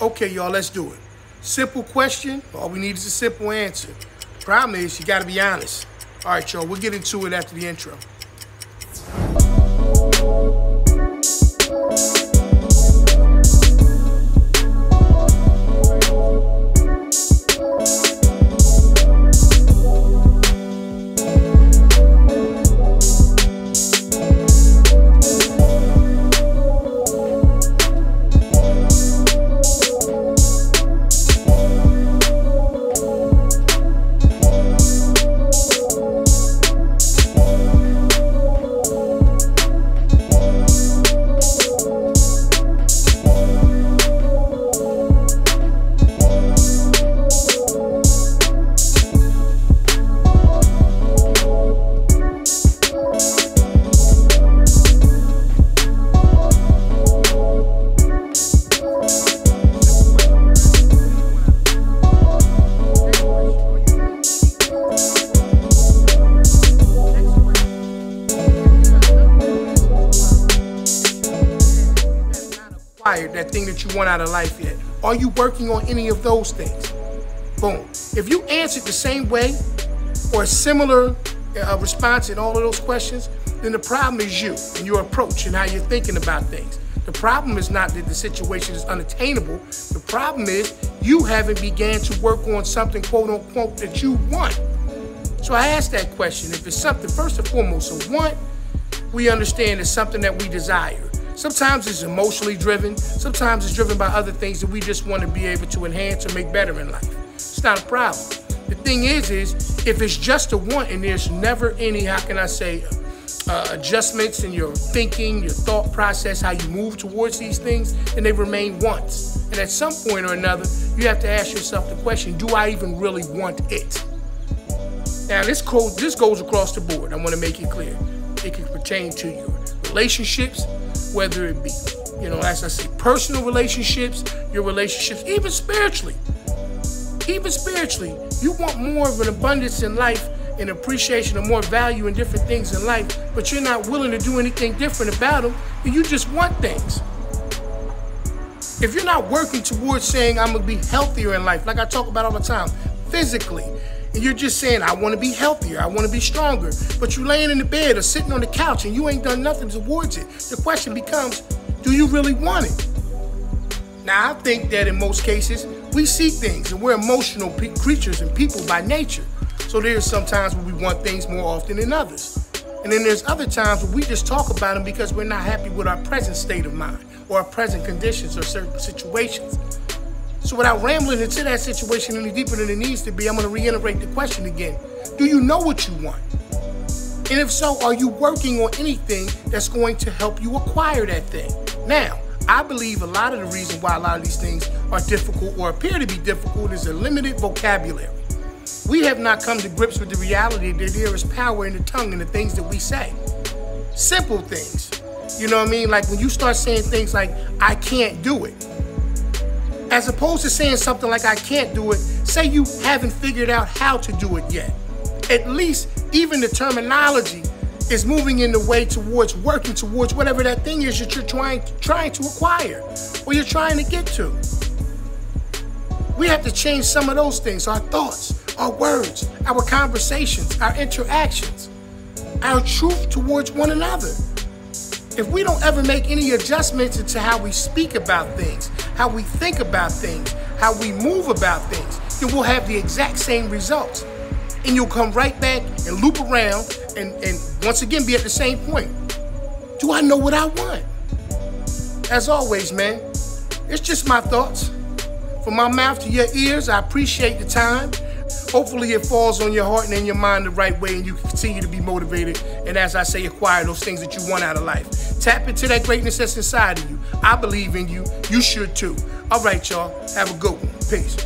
Okay, y'all, let's do it. Simple question, all we need is a simple answer. Problem is, you gotta be honest. All right, y'all, we'll get into it after the intro. That thing that you want out of life yet? Are you working on any of those things? Boom. If you answered the same way or a similar response in all of those questions, then the problem is you and your approach and how you're thinking about things. The problem is not that the situation is unattainable. The problem is you haven't began to work on something, quote unquote, that you want. So I asked that question. If it's something, first and foremost, a want, we understand it's something that we desire. Sometimes it's emotionally driven. Sometimes it's driven by other things that we just want to be able to enhance or make better in life. It's not a problem. The thing is if it's just a want and there's never any, how can I say, adjustments in your thinking, your thought process, how you move towards these things, then they remain wants. And at some point or another, you have to ask yourself the question, do I even really want it? Now, this goes across the board. I want to make it clear. It can pertain to your relationships, whether it be, as I say, personal relationships, your relationships, even spiritually. Even spiritually, you want more of an abundance in life and appreciation of more value in different things in life, but you're not willing to do anything different about them, and you just want things. If you're not working towards saying, I'm gonna be healthier in life, like I talk about all the time, physically, and you're just saying, I want to be healthier, I want to be stronger, but you're laying in the bed or sitting on the couch and you ain't done nothing towards it. The question becomes, do you really want it? Now, I think that in most cases, we see things and we're emotional creatures and people by nature. So there's some times where we want things more often than others. And then there's other times where we just talk about them because we're not happy with our present state of mind or our present conditions or certain situations. So without rambling into that situation any deeper than it needs to be, I'm going to reiterate the question again. Do you know what you want? And if so, are you working on anything that's going to help you acquire that thing? Now, I believe a lot of the reason why a lot of these things are difficult or appear to be difficult is a limited vocabulary. We have not come to grips with the reality that there is power in the tongue and the things that we say. Simple things. You know what I mean? Like when you start saying things like, I can't do it. As opposed to saying something like, I can't do it, say you haven't figured out how to do it yet. At least even the terminology is moving in the way towards working towards whatever that thing is that you're trying to acquire or you're trying to get to. We have to change some of those things, our thoughts, our words, our conversations, our interactions, our truth towards one another. If we don't ever make any adjustments into how we speak about things, how we think about things, how we move about things, then we'll have the exact same results. And you'll come right back and loop around and once again be at the same point. Do I know what I want? As always, man, it's just my thoughts. From my mouth to your ears, I appreciate the time. Hopefully it falls on your heart and in your mind the right way and you can continue to be motivated and, as I say, acquire those things that you want out of life. Tap into that greatness that's inside of you. I believe in you. You should too. All right, y'all. Have a good one. Peace.